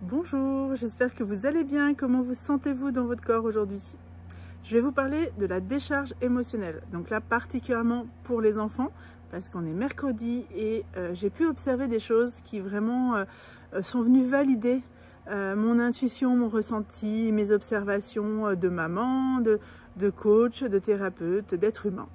Bonjour, j'espère que vous allez bien. Comment vous sentez-vous dans votre corps aujourd'hui? Je vais vous parler de la décharge émotionnelle. Donc là, particulièrement pour les enfants, parce qu'on est mercredi et j'ai pu observer des choses qui vraiment sont venues valider mon intuition, mon ressenti, mes observations de maman, de coach, de thérapeute, d'être humain.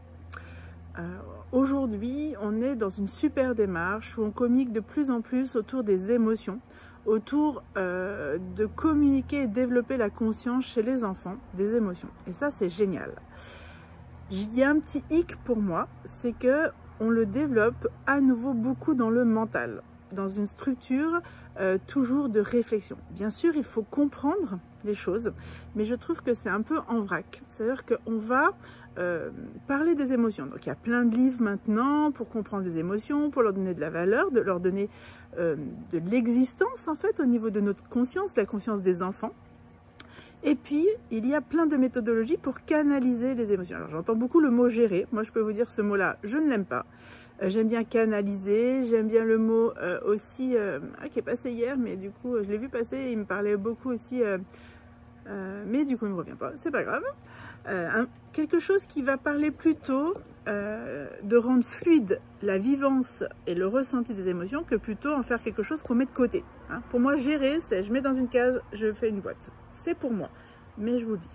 Aujourd'hui, on est dans une super démarche où on communique de plus en plus autour des émotions, autour de communiquer et développer la conscience chez les enfants des émotions. Et ça, c'est génial. Il y a un petit hic pour moi, c'est que on le développe à nouveau beaucoup dans le mental, dans une structure toujours de réflexion. Bien sûr, il faut comprendre les choses, mais je trouve que c'est un peu en vrac. C'est-à-dire qu'on va parler des émotions. Donc il y a plein de livres maintenant pour comprendre les émotions, pour leur donner de la valeur, de leur donner de l'existence en fait au niveau de notre conscience, la conscience des enfants. Et puis il y a plein de méthodologies pour canaliser les émotions. Alors j'entends beaucoup le mot gérer. Moi je peux vous dire ce mot-là, je ne l'aime pas. J'aime bien canaliser, j'aime bien le mot aussi qui est passé hier, mais du coup je l'ai vu passer, il me parlait beaucoup aussi, mais du coup il ne me revient pas, c'est pas grave. Quelque chose qui va parler plutôt de rendre fluide la vivance et le ressenti des émotions que plutôt en faire quelque chose qu'on met de côté. Hein. Pour moi, gérer, c'est je mets dans une case, je fais une boîte. C'est pour moi, mais je vous le dis.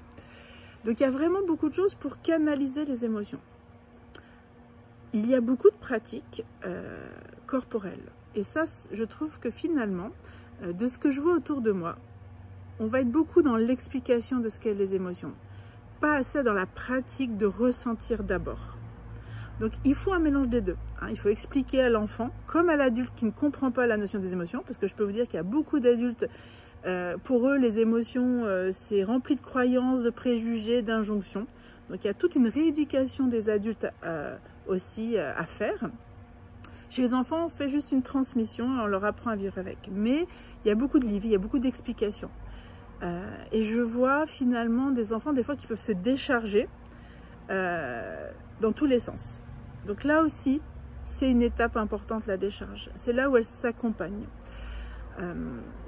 Donc il y a vraiment beaucoup de choses pour canaliser les émotions. Il y a beaucoup de pratiques corporelles. Et ça, je trouve que finalement, de ce que je vois autour de moi, on va être beaucoup dans l'explication de ce qu'est les émotions. Pas assez dans la pratique de ressentir d'abord. Donc il faut un mélange des deux. Hein. Il faut expliquer à l'enfant, comme à l'adulte qui ne comprend pas la notion des émotions, parce que je peux vous dire qu'il y a beaucoup d'adultes, pour eux les émotions, c'est rempli de croyances, de préjugés, d'injonctions. Donc il y a toute une rééducation des adultes aussi à faire. Chez les enfants, on fait juste une transmission et on leur apprend à vivre avec. Mais il y a beaucoup de livres, il y a beaucoup d'explications. Et je vois finalement des enfants des fois qui peuvent se décharger dans tous les sens. Donc là aussi, c'est une étape importante, la décharge. C'est là où elle s'accompagne.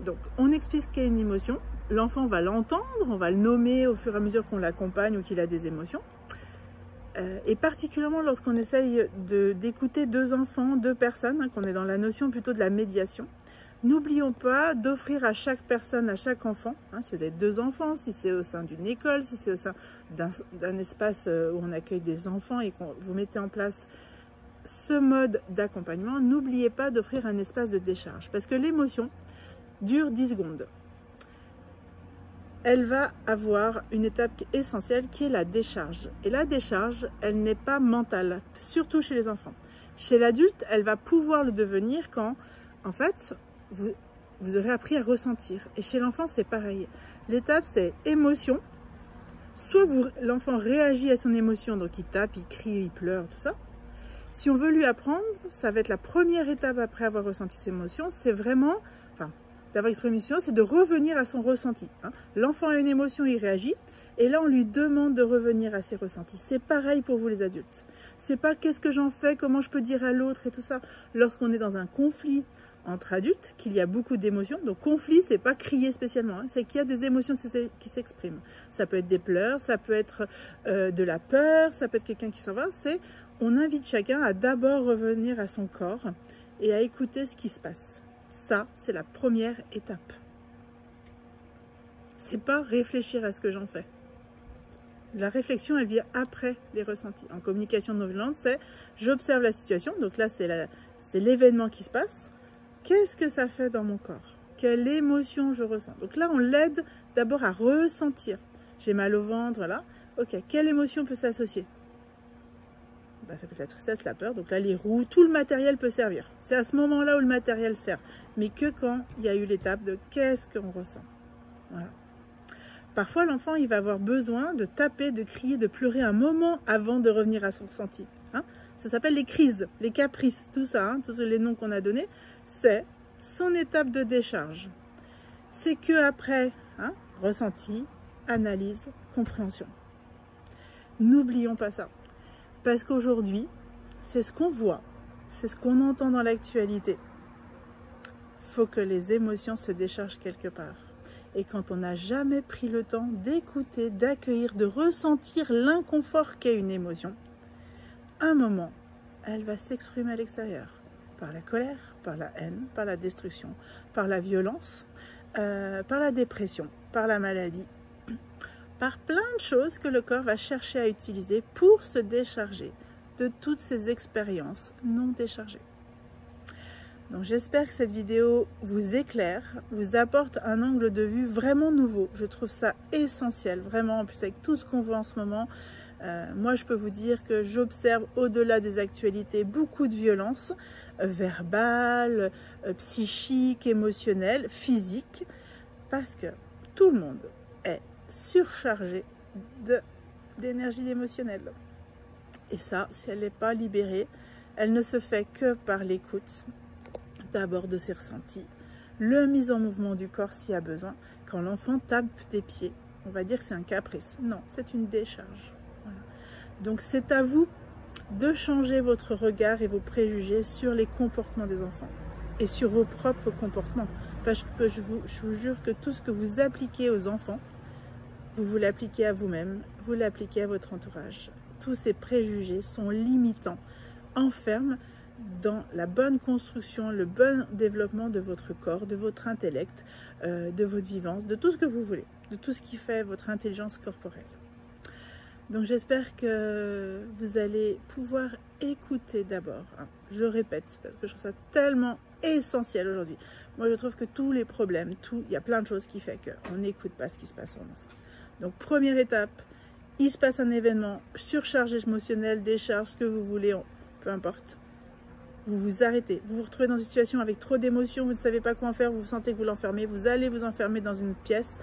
Donc on explique ce qu'est une émotion. L'enfant va l'entendre, on va le nommer au fur et à mesure qu'on l'accompagne ou qu'il a des émotions. Et particulièrement lorsqu'on essaye d'écouter deux enfants, deux personnes, hein, qu'on est dans la notion plutôt de la médiation. N'oublions pas d'offrir à chaque personne, à chaque enfant, hein, si vous avez deux enfants, si c'est au sein d'une école, si c'est au sein d'un espace où on accueille des enfants et que vous mettez en place ce mode d'accompagnement, n'oubliez pas d'offrir un espace de décharge. Parce que l'émotion dure 10 secondes. Elle va avoir une étape essentielle qui est la décharge. Et la décharge, elle n'est pas mentale, surtout chez les enfants. Chez l'adulte, elle va pouvoir le devenir quand, en fait, vous aurez appris à ressentir. Et chez l'enfant, c'est pareil. L'étape, c'est émotion. Soit l'enfant réagit à son émotion, donc il tape, il crie, il pleure, tout ça. Si on veut lui apprendre, ça va être la première étape après avoir ressenti ses émotions. C'est vraiment, enfin, d'avoir exprimé une émotion, c'est de revenir à son ressenti. Hein. L'enfant a une émotion, il réagit. Et là, on lui demande de revenir à ses ressentis. C'est pareil pour vous les adultes. C'est pas qu'est-ce que j'en fais, comment je peux dire à l'autre et tout ça. Lorsqu'on est dans un conflit entre adultes, qu'il y a beaucoup d'émotions. Donc conflit, c'est pas crier spécialement, hein, c'est qu'il y a des émotions qui s'expriment. Ça peut être des pleurs, ça peut être de la peur, ça peut être quelqu'un qui s'en va. C'est on invite chacun à d'abord revenir à son corps et à écouter ce qui se passe. Ça, c'est la première étape. C'est pas réfléchir à ce que j'en fais. La réflexion, elle vient après les ressentis. En communication non violente, c'est j'observe la situation. Donc là, c'est l'événement qui se passe. Qu'est-ce que ça fait dans mon corps? Quelle émotion je ressens? Donc là, on l'aide d'abord à ressentir. J'ai mal au ventre, voilà. Ok, quelle émotion peut s'associer? Ben, ça peut être la tristesse, la peur. Donc là, les roues, tout le matériel peut servir. C'est à ce moment-là où le matériel sert. Mais que quand il y a eu l'étape de qu'est-ce qu'on ressent. Voilà. Parfois, l'enfant, il va avoir besoin de taper, de crier, de pleurer un moment avant de revenir à son ressenti. Hein? Ça s'appelle les crises, les caprices, tout ça, hein, tous les noms qu'on a donnés. C'est son étape de décharge. C'est que après, hein, ressenti, analyse, compréhension. N'oublions pas ça. Parce qu'aujourd'hui, c'est ce qu'on voit, c'est ce qu'on entend dans l'actualité. faut que les émotions se déchargent quelque part. Et quand on n'a jamais pris le temps d'écouter, d'accueillir, de ressentir l'inconfort qu'est une émotion, à un moment, elle va s'exprimer à l'extérieur. Par la colère, par la haine, par la destruction, par la violence, par la dépression, par la maladie, par plein de choses que le corps va chercher à utiliser pour se décharger de toutes ces expériences non déchargées. Donc j'espère que cette vidéo vous éclaire, vous apporte un angle de vue vraiment nouveau. Je trouve ça essentiel, vraiment, en plus avec tout ce qu'on voit en ce moment. Moi, je peux vous dire que j'observe au-delà des actualités beaucoup de violences verbales, psychiques, émotionnelles, physiques, parce que tout le monde est surchargé d'énergie émotionnelle. Et ça, si elle n'est pas libérée, elle ne se fait que par l'écoute, d'abord de ses ressentis, le mise en mouvement du corps s'il y a besoin. Quand l'enfant tape des pieds, on va dire que c'est un caprice. Non, c'est une décharge. Voilà. Donc c'est à vous de changer votre regard et vos préjugés sur les comportements des enfants et sur vos propres comportements. Parce que je vous jure que tout ce que vous appliquez aux enfants, vous l'appliquez à vous-même, vous l'appliquez à votre entourage. Tous ces préjugés sont limitants, enferment dans la bonne construction, le bon développement de votre corps, de votre intellect, de votre vivance, de tout ce que vous voulez, de tout ce qui fait votre intelligence corporelle. Donc j'espère que vous allez pouvoir écouter d'abord. Je le répète, parce que je trouve ça tellement essentiel aujourd'hui. Moi je trouve que tous les problèmes, il y a plein de choses qui font qu'on n'écoute pas ce qui se passe en nous. Donc première étape, il se passe un événement, surcharge émotionnelle, décharge, ce que vous voulez, peu importe. Vous vous arrêtez, vous vous retrouvez dans une situation avec trop d'émotions, vous ne savez pas quoi en faire, vous sentez que vous l'enfermez, vous allez vous enfermer dans une pièce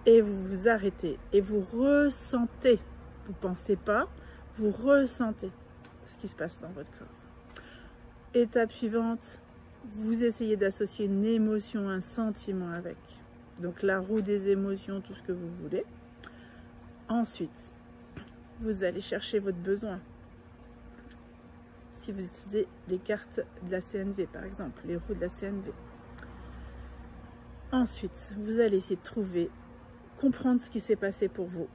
et vous vous arrêtez et vous ressentez, vous ne pensez pas, vous ressentez ce qui se passe dans votre corps. Étape suivante, vous essayez d'associer une émotion, un sentiment avec. Donc la roue des émotions, tout ce que vous voulez. Ensuite, vous allez chercher votre besoin. Si vous utilisez les cartes de la CNV, par exemple, les roues de la CNV. Ensuite, vous allez essayer de trouver, comprendre ce qui s'est passé pour vous,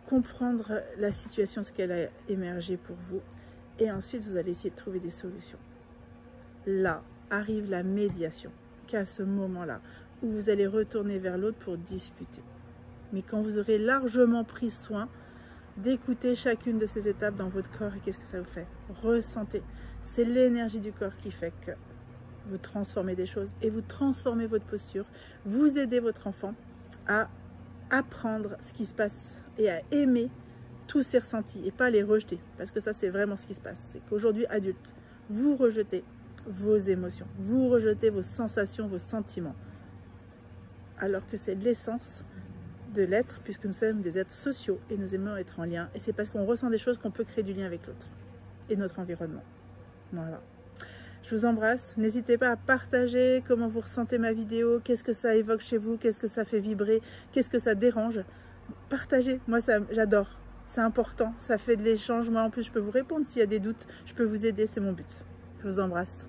comprendre la situation, ce qu'elle a émergé pour vous, et ensuite, vous allez essayer de trouver des solutions. Là arrive la médiation, qu'à ce moment-là, où vous allez retourner vers l'autre pour discuter. Mais quand vous aurez largement pris soin d'écouter chacune de ces étapes dans votre corps, et qu'est-ce que ça vous fait? Ressentez. C'est l'énergie du corps qui fait que vous transformez des choses et vous transformez votre posture. Vous aidez votre enfant à apprendre ce qui se passe et à aimer tous ses ressentis et pas les rejeter. Parce que ça, c'est vraiment ce qui se passe. C'est qu'aujourd'hui, adulte, vous rejetez vos émotions, vous rejetez vos sensations, vos sentiments. Alors que c'est l'essence de l'être, puisque nous sommes des êtres sociaux et nous aimons être en lien. Et c'est parce qu'on ressent des choses qu'on peut créer du lien avec l'autre et notre environnement. Voilà. Je vous embrasse. N'hésitez pas à partager comment vous ressentez ma vidéo, qu'est-ce que ça évoque chez vous, qu'est-ce que ça fait vibrer, qu'est-ce que ça dérange. Partagez. Moi, j'adore. C'est important. Ça fait de l'échange. Moi, en plus, je peux vous répondre s'il y a des doutes. Je peux vous aider. C'est mon but. Je vous embrasse.